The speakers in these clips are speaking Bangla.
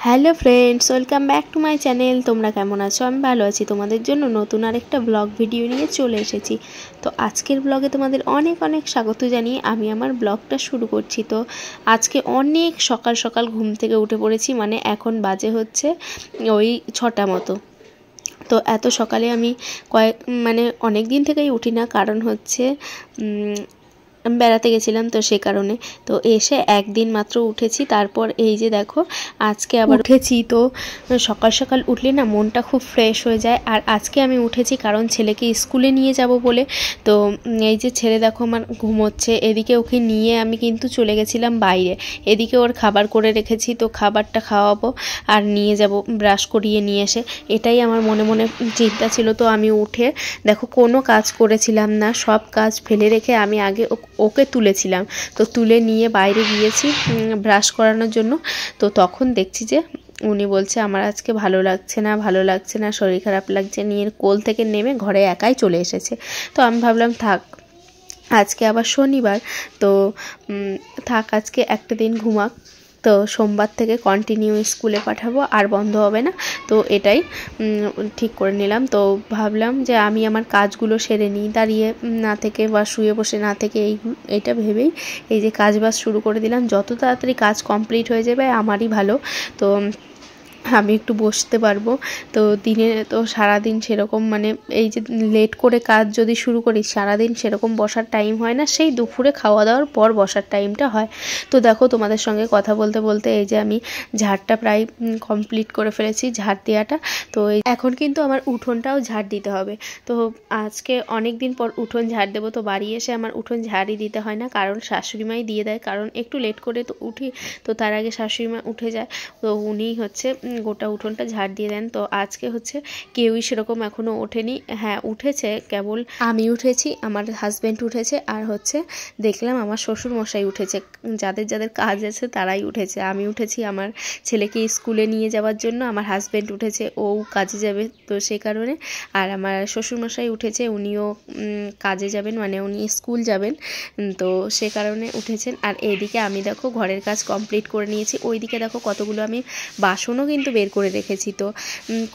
Hello friends, welcome back to my channel. তোমরা কেমন আছো? আমি ভালো আছি। তোমাদের জন্য নতুন আরেকটা ব্লগ ভিডিও নিয়ে চলে এসেছি। তো আজকের ব্লগে তোমাদের অনেক অনেক স্বাগত জানিয়ে আমি আমার ব্লগটা শুরু করছি। তো আজকে অনেক সকাল সকাল ঘুম থেকে উঠে পড়েছি, মানে এখন বাজে হচ্ছে ওই 6টা মতো। তো এত সকালে আমি অনেক দিন থেকেই উঠি না, কারণ হচ্ছে বেড়াতে গেছিলাম, তো সে কারণে। তো এসে একদিন মাত্র উঠেছি, তারপর এই যে দেখো আজকে আবার উঠেছি। তো সকাল সকাল উঠলে না মনটা খুব ফ্রেশ হয়ে যায়। আর আজকে আমি উঠেছি কারণ ছেলেকে স্কুলে নিয়ে যাব বলে। তো এই যে ছেলে দেখো আমার ঘুমোচ্ছে, এদিকে ওকে নিয়ে আমি কিন্তু চলে গেছিলাম বাইরে। এদিকে ওর খাবার করে রেখেছি, তো খাবারটা খাওয়াবো আর নিয়ে যাব ব্রাশ করিয়ে নিয়ে এসে। এটাই আমার মনে মনে চিন্তা ছিল। তো আমি উঠে দেখো কোনো কাজ করেছিলাম না, সব কাজ ফেলে রেখে আমি আগে ওকে তুলেছিলাম। তো তুলে নিয়ে বাইরে গিয়েছি ব্রাশ করানোর জন্য। তো তখন দেখছি যে উনি বলছে আমার আজকে ভালো লাগছে না, শরীর খারাপ লাগছে, নিয়ে কোল থেকে নেমে ঘরে একাই চলে এসেছে। তো আমি ভাবলাম থাক, আজকে আবার শনিবার, তো থাক আজকে একটা দিন ঘুমাক। তো সোমবার থেকে কন্টিনিউ স্কুলে পাঠাবো, আর বন্ধ হবে না। তো এটাই ঠিক করে নিলাম। তো ভাবলাম যে আমি আমার কাজগুলো সেরে নিই, দাঁড়িয়ে না থেকে বা শুয়ে বসে না থেকে এইটা ভেবেই এই যে কাজবাজ শুরু করে দিলাম। যত তাড়াতাড়ি কাজ কমপ্লিট হয়ে যাবে আমারই ভালো। তো আমি একটু বসতে পারবো। তো দিনে তো সারাদিন সেরকম এই যে লেট করে কাজ যদি শুরু করি, সারাদিন সেরকম বসার টাইম হয় না, সেই দুপুরে খাওয়া দাওয়ার পর বসার টাইমটা হয়। তো দেখো তোমাদের সঙ্গে কথা বলতে বলতে এই যে আমি ঝাড়টা প্রায় কমপ্লিট করে ফেলেছি, ঝাড় দেওয়াটা। তো এখন কিন্তু আমার উঠোনটাও ঝাড় দিতে হবে। তো আজকে অনেক দিন পর উঠোন ঝাড় দেবো। তো বাড়ি এসে আমার উঠোন ঝাড়ই দিতে হয় না, কারণ শাশুড়িমাই দিয়ে দেয়, কারণ একটু লেট করে তো উঠি। তো তার আগে শাশুড়িমা উঠে যায়, তো উনিই হচ্ছে গোটা উঠোনটা ঝাড় দিয়ে দেন। তো আজকে হচ্ছে কেউই সেরকম এখনও ওঠেনি। হ্যাঁ উঠেছে, কেবল আমি উঠেছি, আমার হাজব্যান্ড উঠেছে, আর হচ্ছে দেখলাম আমার শ্বশুর মশাই উঠেছে। যাদের যাদের কাজ আছে তারাই উঠেছে। আমি উঠেছি আমার ছেলেকে স্কুলে নিয়ে যাওয়ার জন্য, আমার হাজব্যান্ড উঠেছে, ও কাজে যাবে, তো সে কারণে। আর আমার শ্বশুরমশাই উঠেছে, উনিও কাজে যাবেন, মানে উনি স্কুল যাবেন, তো সে কারণে উঠেছেন। আর এইদিকে আমি দেখো ঘরের কাজ কমপ্লিট করে নিয়েছি। ওইদিকে দেখো কতগুলো আমি বাসনও কিন্তু বের করে রেখেছি। তো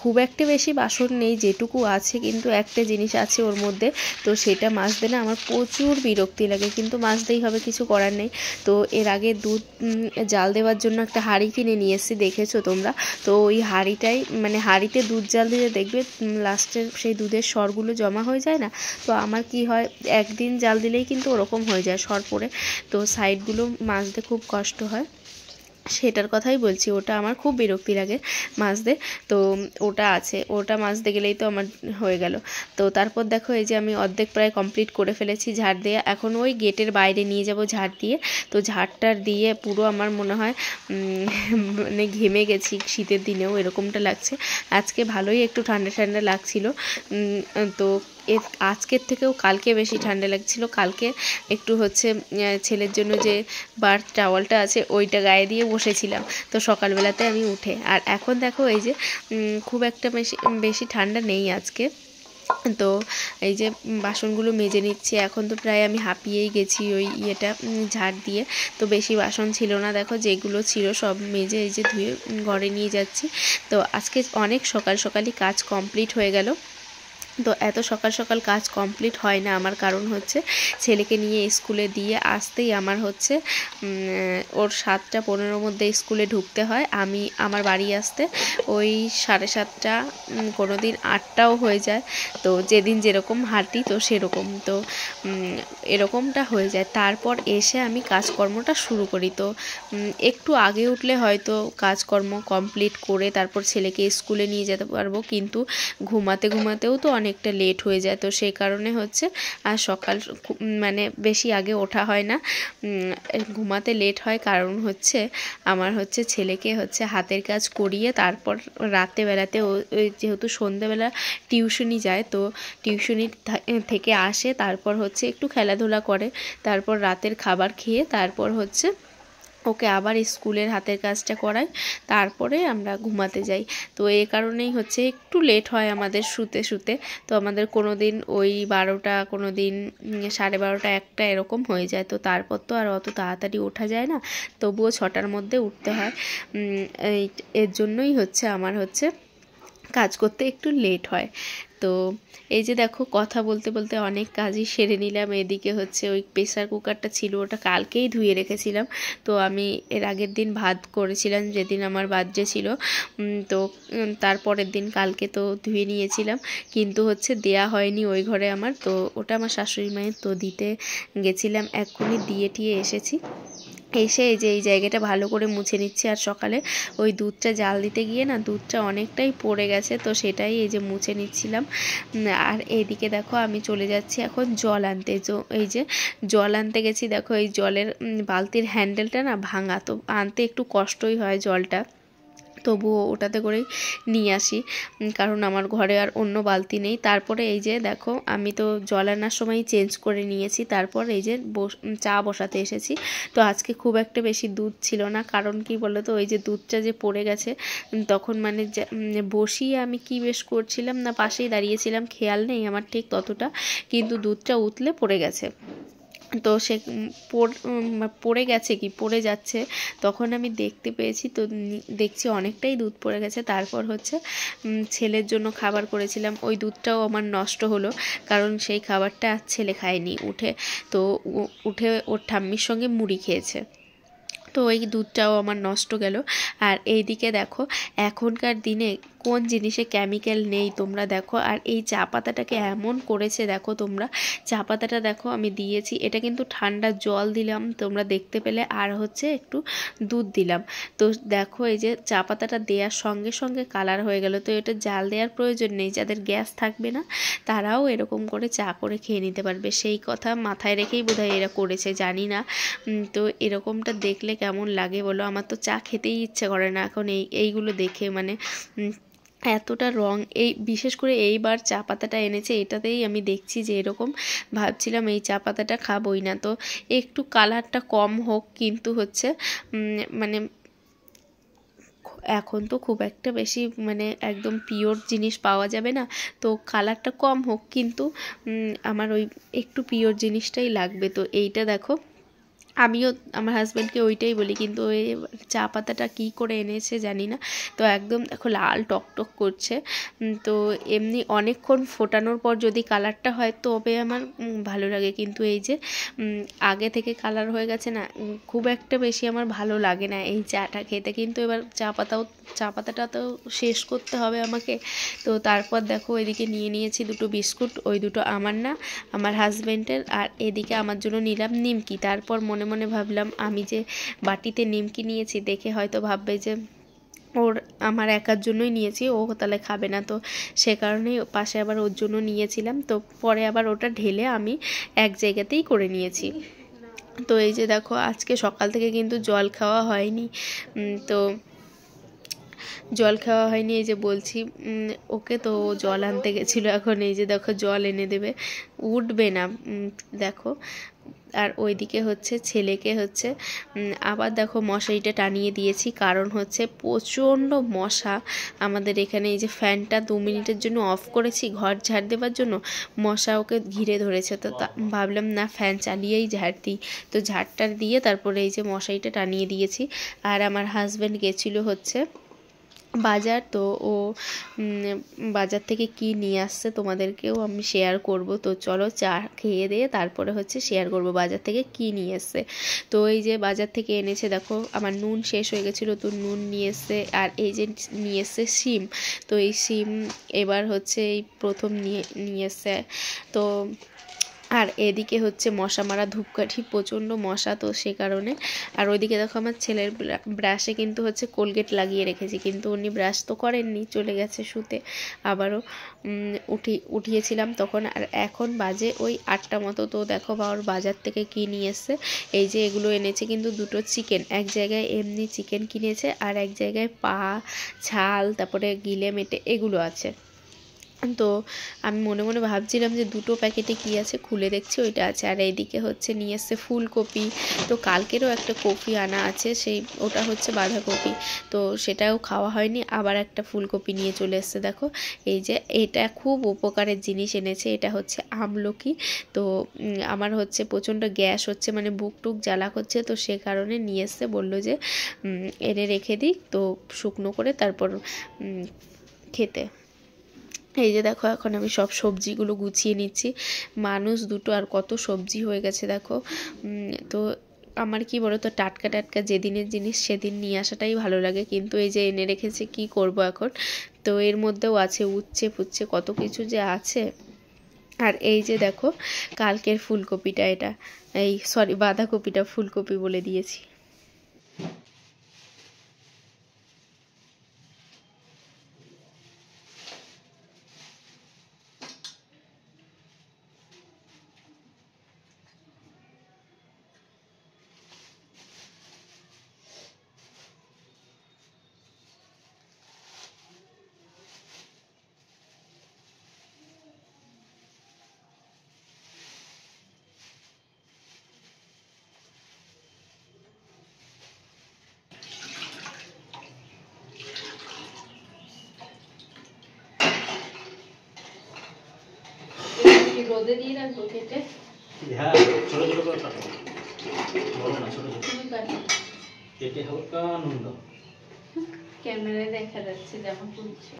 খুব একটা বেশি বাসন নেই, যেটুকু আছে, কিন্তু একটা জিনিস আছে ওর মধ্যে, তো সেটা মাজতে না আমার প্রচুর বিরক্তি লাগে, কিন্তু মাজতেই হবে, কিছু করার নেই। তো এর আগে দুধ জাল দেওয়ার জন্য একটা হাঁড়ি কিনে নিয়ে এসেছি, দেখেছো তোমরা। তো ওই হাঁড়িটাই হাঁড়িতে দুধ জাল দিলে দেখবে লাস্টের সেই দুধের সরগুলো জমা হয়ে যায় না। তো আমার কি হয়, একদিন জাল দিলেই কিন্তু ওরকম হয়ে যায় সর পড়ে, তো সাইডগুলো মাজতে খুব কষ্ট হয়। সেটার কথাই বলছি, ওটা আমার খুব বিরক্তি লাগে মাজতে। তো ওটা আছে, ওটা মাজতে গেলেই তো আমার হয়ে গেল। তো তারপর দেখো এই যে আমি অর্ধেক প্রায় কমপ্লিট করে ফেলেছি ঝাড় দিয়ে। এখন ওই গেটের বাইরে নিয়ে যাব ঝাড় দিয়ে। তো ঝাড়টার দিয়ে পুরো আমার মনে হয় ঘেমে গেছি, শীতের দিনেও এরকমটা লাগছে। আজকে ভালোই একটু ঠান্ডা ঠান্ডা লাগছিল। তো আজকের থেকেও কালকে বেশি ঠান্ডা লাগছিল। কালকে একটু হচ্ছে ছেলের জন্য যে বার্থ টাওয়ালটা আছে ওইটা গায়ে দিয়ে বসেছিলাম, তো সকালবেলাতে আমি উঠে। আর এখন দেখো এই যে খুব একটা বেশি ঠান্ডা নেই আজকে। তো এই যে বাসনগুলো মেজে নিচ্ছি। এখন তো প্রায় আমি হাঁপিয়েই গেছি ওই ঝাড় দিয়ে। তো বেশি বাসন ছিল না, দেখো যেগুলো ছিল সব মেজে এই যে ধুয়ে ঘরে নিয়ে যাচ্ছি। তো আজকে অনেক সকাল সকালই কাজ কমপ্লিট হয়ে গেল। তো এত সকাল সকাল কাজ কমপ্লিট হয় না আমার, কারণ হচ্ছে ছেলেকে নিয়ে স্কুলে দিয়ে আসতেই আমার হচ্ছে ওর 7:15 মধ্যে স্কুলে ঢুকতে হয়। আমি আমার বাড়ি আসতে ওই 7:30, কোনো দিন 8টাও হয়ে যায়। তো যেদিন যেরকম হাঁটি তো সেরকম, তো এরকমটা হয়ে যায়। তারপর এসে আমি কাজকর্মটা শুরু করি। তো একটু আগে উঠলে হয়তো কাজকর্ম কমপ্লিট করে তারপর ছেলেকে স্কুলে নিয়ে যেতে পারবো, কিন্তু ঘুমাতে ঘুমাতেও তো অনেকটা লেট হয়ে যায়। তো সেই কারণে হচ্ছে আর সকাল বেশি আগে ওঠা হয় না, ঘুমাতে লেট হয়। কারণ হচ্ছে আমার হচ্ছে ছেলেকে হচ্ছে হাতের কাজ করিয়ে তারপর রাতে বেলাতে যেহেতু সন্ধ্যেবেলা টিউশনি যায়, তো টিউশনি থেকে আসে, তারপর হচ্ছে একটু খেলাধুলা করে, তারপর রাতের খাবার খেয়ে তারপর হচ্ছে ওকে আবার স্কুলের হাতের কাজটা করাই, তারপরে আমরা ঘুমাতে যাই। তো এই কারণেই হচ্ছে একটু লেট হয় আমাদের শুতে শুতে। তো আমাদের কোনো দিন ওই 12টা, কোনো দিন 12:30, 1টা এরকম হয়ে যায়। তো তারপর তো আর অত তাড়াতাড়ি ওঠা যায় না, তবুও 6টার মধ্যে উঠতে হয়। এর জন্যই হচ্ছে আমার হচ্ছে কাজ করতে একটু লেট হয়। তো এই যে দেখো কথা বলতে বলতে অনেক কাজই সেরে নিলাম। এদিকে হচ্ছে ওই প্রেসার কুকারটা ছিল, ওটা কালকেই ধুয়ে রেখেছিলাম। তো আমি এর আগের দিন ভাত করেছিলাম যেদিন আমার বার্থডে ছিল, তো তারপরের দিন কালকে তো ধুয়ে নিয়েছিলাম, কিন্তু হচ্ছে দেয়া হয়নি ওই ঘরে আমার। তো ওটা আমার শাশুড়ি মায়ের, তো দিতে গেছিলাম, এক্ষুনি দিয়ে টিয়ে এসেছি। এসে এই যে এই জায়গাটা ভালো করে মুছে নিচ্ছি। আর সকালে ওই দুধটা জাল দিতে গিয়ে না দুধটা অনেকটাই পড়ে গেছে, তো সেটাই এই যে মুছে নিচ্ছিলাম। আর এইদিকে দেখো আমি চলে যাচ্ছি এখন জল আনতে। এই যে জল আনতে গেছি, দেখো এই জলের বালতির হ্যান্ডেলটা না ভাঙা, তো আনতে একটু কষ্টই হয় জলটা, তবুও ওটাতে করেই নিয়ে আসি, কারণ আমার ঘরে আর অন্য বালতি নেই। তারপরে এই যে দেখো আমি তো জল আনার সময় চেঞ্জ করে নিয়েছি, তারপর এই যে চা বসাতে এসেছি। তো আজকে খুব একটা বেশি দুধ ছিল না, কারণ কি বলো তো, ওই যে দুধটা যে পড়ে গেছে তখন মানে বসিয়ে আমি কি বেশ করছিলাম না পাশেই দাঁড়িয়েছিলাম, খেয়াল নেই আমার ঠিক ততটা, কিন্তু দুধটা উতলে পড়ে গেছে। তো সে পড়ে গেছে কি পড়ে যাচ্ছে, তখন আমি দেখতে পেয়েছি, তো দেখছি অনেকটাই দুধ পড়ে গেছে। তারপর হচ্ছে ছেলের জন্য খাবার করেছিলাম, ওই দুধটাও আমার নষ্ট হলো, কারণ সেই খাবারটা আর ছেলে খায়নি উঠে, তো উঠে ওর ঠাম্মির সঙ্গে মুড়ি খেয়েছে, তো এই দুধটাও আমার নষ্ট গেল। আর এইদিকে দেখো এখনকার দিনে কোন জিনিসে কেমিক্যাল নেই তোমরা দেখো। আর এই চা পাতাটাকে এমন করেছে দেখো তোমরা, চা পাতাটা দেখো আমি দিয়েছি, এটা কিন্তু ঠান্ডা জল দিলাম তোমরা দেখতে পেলে, আর হচ্ছে একটু দুধ দিলাম। তো দেখো এই যে চা পাতাটা দেওয়ার সঙ্গে সঙ্গে কালার হয়ে গেল। তো এটা জাল দেওয়ার প্রয়োজন নেই, যাদের গ্যাস থাকবে না তারাও এরকম করে চা করে খেয়ে নিতে পারবে, সেই কথা মাথায় রেখেই বোধহয় এরা করেছে, জানি না। তো এরকমটা দেখলে কেমন লাগে বলো, আমার তো চা খেতেই ইচ্ছে করে না এখন এইগুলো দেখে, মানে এতটা রং, এই বিশেষ করে এইবার চা পাতাটা এনেছে এটাতেই আমি দেখছি যে এরকম, ভাবছিলাম এই চা পাতাটা খাবোই না। তো একটু কালারটা কম হোক, কিন্তু হচ্ছে মানে এখন তো খুব একটা বেশি মানে একদম পিওর জিনিস পাওয়া যাবে না, তো কালারটা কম হোক, কিন্তু আমার ওই একটু পিওর জিনিসটাই লাগবে। তো এইটা দেখো আমিও আমার হাজব্যান্ডকে ওইটাই বলি, কিন্তু ওই চা পাতাটা কী করে এনেছে জানি না। তো একদম দেখো লাল টকটক করছে। তো এমনি অনেকক্ষণ ফোটানোর পর যদি কালারটা হয় তবে আমার ভালো লাগে, কিন্তু এই যে আগে থেকে কালার হয়ে গেছে না, খুব একটা বেশি আমার ভালো লাগে না এই চাটা খেতে। কিন্তু এবার চা পাতাটা তো শেষ করতে হবে আমাকে। তো তারপর দেখো এদিকে নিয়ে নিয়েছি দুটো বিস্কুট, ওই দুটো আমার না আমার হাজব্যান্ডের, আর এদিকে আমার জন্য নিলাম নিমকি। তারপর মনে মনে ভাবলাম আমি যে বাটিতে নিমকি নিয়েছি দেখে হয়তো ভাববে যে আমার একার জন্যই নিয়েছি, ও তাহলে খাবে না, তো সে কারণেই পাশে আবার ওর জন্য নিয়েছিলাম। তো পরে আবার ওটা ঢেলে আমি এক জায়গাতেই করে নিয়েছি। তো এই যে দেখো আজকে সকাল থেকে কিন্তু জল খাওয়া হয়নি, তো জল খাওয়া হয়নি, এই যে বলছি ওকে, তো জল আনতে গেছিলো, এখন এই যে দেখো জল এনে দেবে, উঠবে না দেখো। আর ওইদিকে হচ্ছে ছেলেকে হচ্ছে আবার দেখো মশারিটা টানিয়ে দিয়েছি, কারণ হচ্ছে প্রচণ্ড মশা আমাদের এখানে। এই যে ফ্যানটা 2 মিনিটের জন্য অফ করেছি ঘর ঝাড় দেওয়ার জন্য, মশা ওকে ঘিরে ধরেছে, তো ভাবলাম না ফ্যান চালিয়েই ঝাড় দিই। তো ঝাড়টার দিয়ে তারপরে এই যে মশারিটা টানিয়ে দিয়েছি। আর আমার হাজব্যান্ড গেছিলো হচ্ছে বাজার, তো ও বাজার থেকে কি নিয়ে আসছে তোমাদেরকেও আমি শেয়ার করব। তো চলো চা খেয়ে দিয়ে তারপরে হচ্ছে শেয়ার করব বাজার থেকে কি নিয়ে এসছে। তো এই যে বাজার থেকে এনেছে, দেখো আমার নুন শেষ হয়ে গেছিলো, তো নুন নিয়ে এসছে। আর এই যে নিয়ে এসছে শিম, তো এই শিম এবার হচ্ছে এই প্রথম নিয়ে এসছে। তো আর এদিকে হচ্ছে মশা মারা ধূপকাঠি, প্রচণ্ড মশা, তো সে কারণে। আর ওইদিকে দেখো আমার ছেলের ব্রাশে কিন্তু হচ্ছে কোলগেট লাগিয়ে রেখেছি, কিন্তু উনি ব্রাশ তো করেননি, চলে গেছে শুতে। আবারও উঠিয়েছিলাম তখন। আর এখন বাজে ওই 8টা মতো। তো দেখো বাবার বাজার থেকে কী নিয়ে এসছে, এই যে এগুলো এনেছে কিন্তু দুটো চিকেন, এক জায়গায় এমনি চিকেন কিনেছে আর এক জায়গায় পা, ছাল, তারপরে গিলে মেটে এগুলো আছে। তো আমি মনে মনে ভাবছিলাম যে দুটো প্যাকেটে কি আছে, খুলে দেখছি ওইটা আছে। আর এইদিকে হচ্ছে নিয়ে এসছে ফুলকপি। তো কালকেরও একটা কপি আনা আছে, ওটা হচ্ছে বাঁধাকপি, তো সেটাও খাওয়া হয়নি। আবার একটা ফুলকপি নিয়ে চলে এসছে। দেখো এই যে এটা খুব উপকারের জিনিস এনেছে, এটা হচ্ছে আমলকি। তো আমার হচ্ছে প্রচণ্ড গ্যাস হচ্ছে, মানে বুক টুক জ্বালা করছে, তো সে কারণে নিয়ে এসছে। বললো যে এনে রেখে দিই, তো শুকনো করে তারপর খেতে। এই যে দেখো এখন আমি সব সবজিগুলো গুছিয়ে নিচ্ছি। মানুষ দুটো আর কত সবজি হয়ে গেছে দেখো। তো আমার কি বলো তো, টাটকা টাটকা যেদিনের জিনিস সেদিন নিয়ে আসাটাই ভালো লাগে, কিন্তু এই যে এনে রেখেছে কি করব এখন। তো এর মধ্যেও আছে উচ্ছে ফুচ্ছে কত কিছু যে আছে। আর এই যে দেখো কালকের ফুলকপিটা, এটা বাঁধাকপিটা ফুলকপি বলে দিয়েছি। রোদে দিয়ে রাখবো কেটে? হ্যাঁ, ছোট ছোট করে কাটো, বড় না, ছোট ছোট তুমি কাটো। কেটে হালকা নুন দাও। ক্যামেরায় দেখা যাচ্ছে যেমন করছে।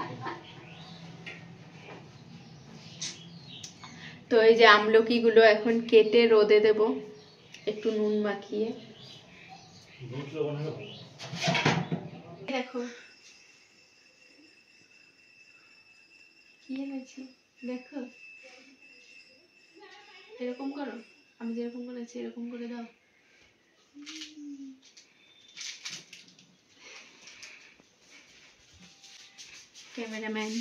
তো এই যে আমলকি গুলো এখন কেটে রোদে দেব একটু নুন মাখিয়ে। দেখো কি এনেছি, দেখো এরকম করো, আমি যেরকম করেছি এরকম করে দাও। ক্যামেরাম্যান।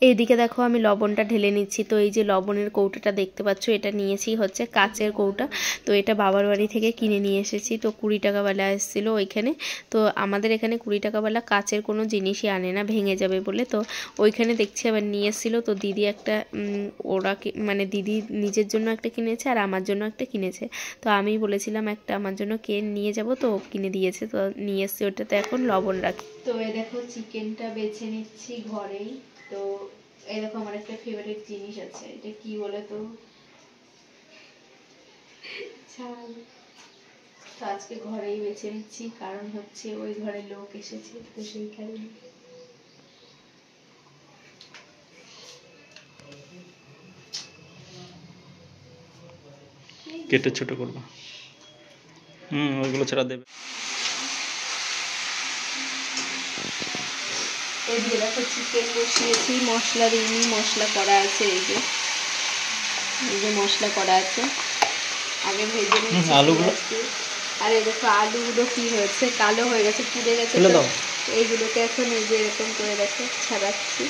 এইদিকে দেখো আমি লবণটা ঢেলে নিচ্ছি। তো এই যে লবণের কৌটাটা দেখতে পাচ্ছ, এটা নিয়েছি হচ্ছে কাচের কৌটা। তো এটা বাবার বাড়ি থেকে কিনে নিয়ে এসেছি। তো 20 টাকাওয়ালা এসেছিলো ওইখানে। তো আমাদের এখানে 20 টাকাওয়ালা কাচের কোনো জিনিসই আনে না, ভেঙে যাবে বলে। তো ওইখানে দেখছি আবার নিয়ে এসেছিলো। তো দিদি একটা মানে দিদি নিজের জন্য একটা কিনেছে আর আমার জন্য একটা কিনেছে। তো আমি বলেছিলাম একটা আমার জন্য নিয়ে যাব, তো কিনে দিয়েছে। তো নিয়ে এসছি ওটাতে এখন লবণ রাখি। তো এই দেখো চিকেনটা বেছে নিচ্ছি ঘরেই। তো এই দেখো আমার একটা ফেভারিট জিনিস আছে, এটা কি বলে তো, ছাল। তো আজকে ঘরেই বেছে নিচ্ছি, কারণ হচ্ছে ওই ঘরে লোক এসেছে, তো সেই কারণে। কেটে ছোট করবা, ওইগুলো ছাড়া দেবে। এদিকে দেখো চিকেন বসিয়েছি, মশলা দিইনি, মশলা করা আছে। এই যে মশলা করা আছে, আগে ভেজে নিচ্ছি আলুগুলো। আর এই দেখো আলুগুলো কি হয়েছে, কালো হয়ে গেছে, পুড়ে গেছে। এইগুলোকে এখন এই যে এরকম করে দেখো ছাড়াচ্ছি।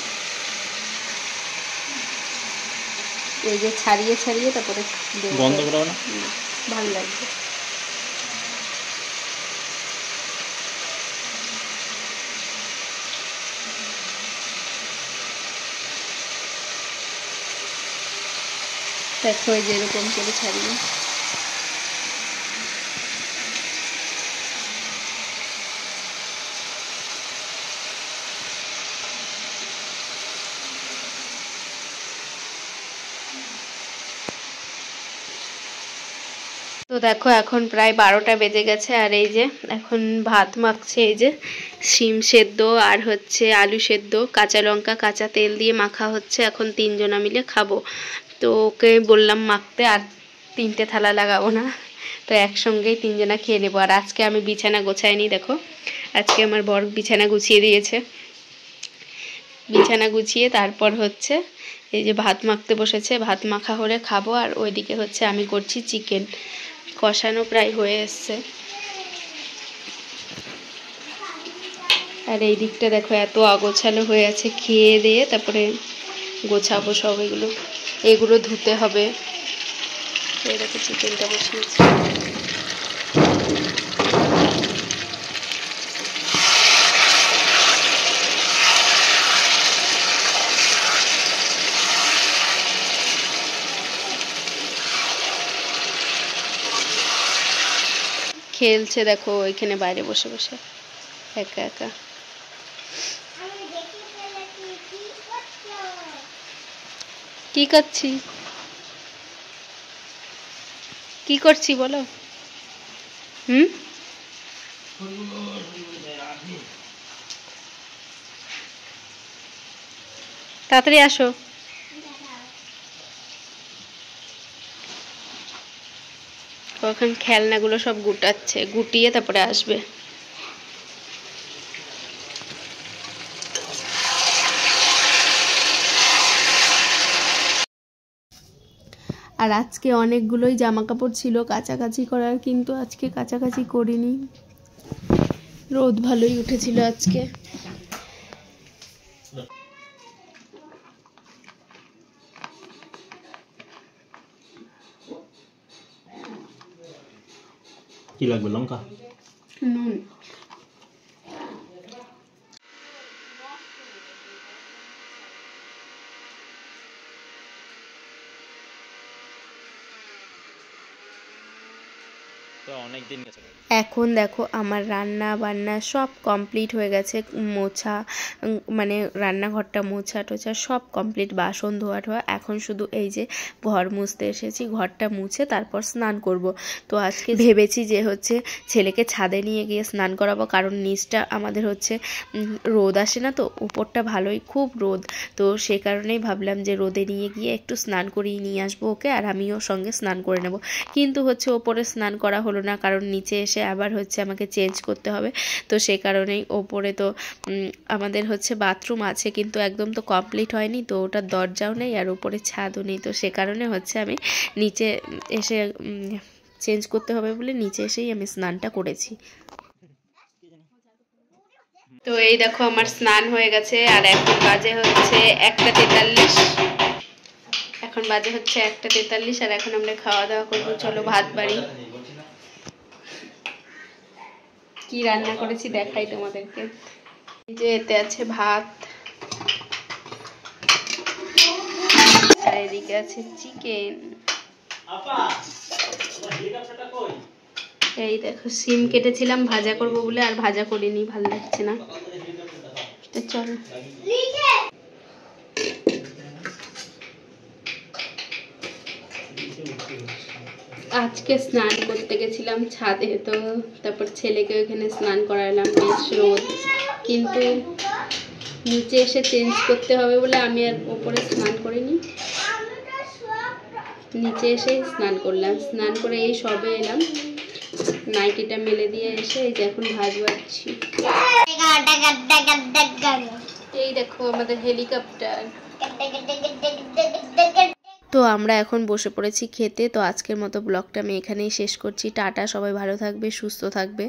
এই যে ছাড়িয়ে ছাড়িয়ে তারপরে বন্ধ করো না, ভালো লাগবে। দেখো এই যে এরকম করে ছাড়িয়ে। তো দেখো এখন প্রায় 12টা বেজে গেছে। আর এই যে এখন ভাত মাখছে, এই যে শিম সেদ্ধ আর হচ্ছে আলু সেদ্ধ, কাঁচা লঙ্কা কাঁচা তেল দিয়ে মাখা হচ্ছে। এখন 3 জনা মিলে খাবো। তো ওকে বললাম মাখতে, আর 3টে থালা লাগাবো না, তো একসঙ্গেই 3 জনা খেয়ে নেবো। আর আজকে আমি বিছানা গোছাইনি, দেখো আজকে আমার বর বিছানা গুছিয়ে দিয়েছে। বিছানা গুছিয়ে তারপর হচ্ছে এই যে ভাত মাখতে বসেছে, ভাত মাখা হলে খাবো। আর ওইদিকে হচ্ছে আমি করছি চিকেন কষানো, প্রায় হয়ে এসছে। আর এই দিকটা দেখো এত আগোছালো হয়ে আছে, খেয়ে দিয়ে তারপরে গোছাবো সব। এগুলো ধুতে হবে। এই দেখো চিকেনটা বসিয়েছি। খেলছে দেখো ওইখানে বাইরে বসে বসে একা একা। কি করছি কি করছি বলো? তাড়াতাড়ি আসো। ওখানে খেলনাগুলো সব গুটাচ্ছে, গুটিয়ে তারপরে আসবে। আর আজকে অনেকগুলোই জামা কাপড় ছিল কাচাকাচি করার, কিন্তু আজকে কাচাকাচি করিনি। রোদ ভালোই উঠেছিল আজকে। কি লাগবে? লঙ্কা, নুন। এখন দেখো আমার রান্না বান্না সব কমপ্লিট হয়ে গেছে, মোছা মানে রান্নাঘরটা মোছা টোছা সব কমপ্লিট, বাসন ধোয়া টোয়া। এখন শুধু এই যে ঘর মুছতে এসেছি, ঘরটা মুছে তারপর স্নান করব। তো আজকে ভেবেছি যে হচ্ছে ছেলেকে ছাদে নিয়ে গিয়ে স্নান করাবো, কারণ নিচটা আমাদের হচ্ছে রোদ আসে না, তো উপরটা ভালোই খুব রোদ, তো সে কারণেই ভাবলাম যে রোদে নিয়ে গিয়ে একটু স্নান করিয়ে নিয়ে আসবো ওকে, আর আমিও সঙ্গে স্নান করে নেব। কিন্তু হচ্ছে ওপরে স্নান করা হলো না, কারণ নিচে এসে আবার হচ্ছে আমাকে চেঞ্জ করতে হবে। তো সে কারণেই ওপরে তো আমাদের হচ্ছে বাথরুম আছে, কিন্তু একদম তো কমপ্লিট হয়নি, তো ওটার দরজাও নেই আর উপরে ছাদও নেই, তো সে কারণে হচ্ছে আমি নিচে এসে চেঞ্জ করতে হবে বলে নিচে এসেই আমি স্নানটা করেছি। তো এই দেখো আমার স্নান হয়ে গেছে, আর এখন বাজে হচ্ছে 1:43। এখন বাজে হচ্ছে 1:43, আর এখন আমরা খাওয়া দাওয়া করবো। চলো ভাত বাড়ি। কি রান্না করেছি দেখাই তোমাদেরকে। এই যে এতে আছে ভাত, আর এদিকে আছে চিকেন। এই দেখো সিম কেটেছিলাম ভাজা করব বলে, আর ভাজা করিনি, ভালো লাগছে না। চলো আজকে স্নান করতে গেছিলাম ছাদে, তো তারপর ছেলেকে ওইখানে স্নান করালাম, বেশ রোদ, কিন্তু নিচে এসে চেঞ্জ করতে হবে বলে আমি আর ওপরে স্নান করিনি, নিচে এসেই স্নান করলাম। স্নান করে এই সবে এলাম, নাইটিটা মেলে দিয়ে এসে এই যে এখন ভাত বাড়ছি। এই দেখো আমাদের হেলিকপ্টার। তো আমরা এখন বসে পড়েছি খেতে। তো আজকের মতো ব্লগটা আমি এখানেই শেষ করছি। টাটা, সবাই ভালো থাকবে, সুস্থ থাকবে।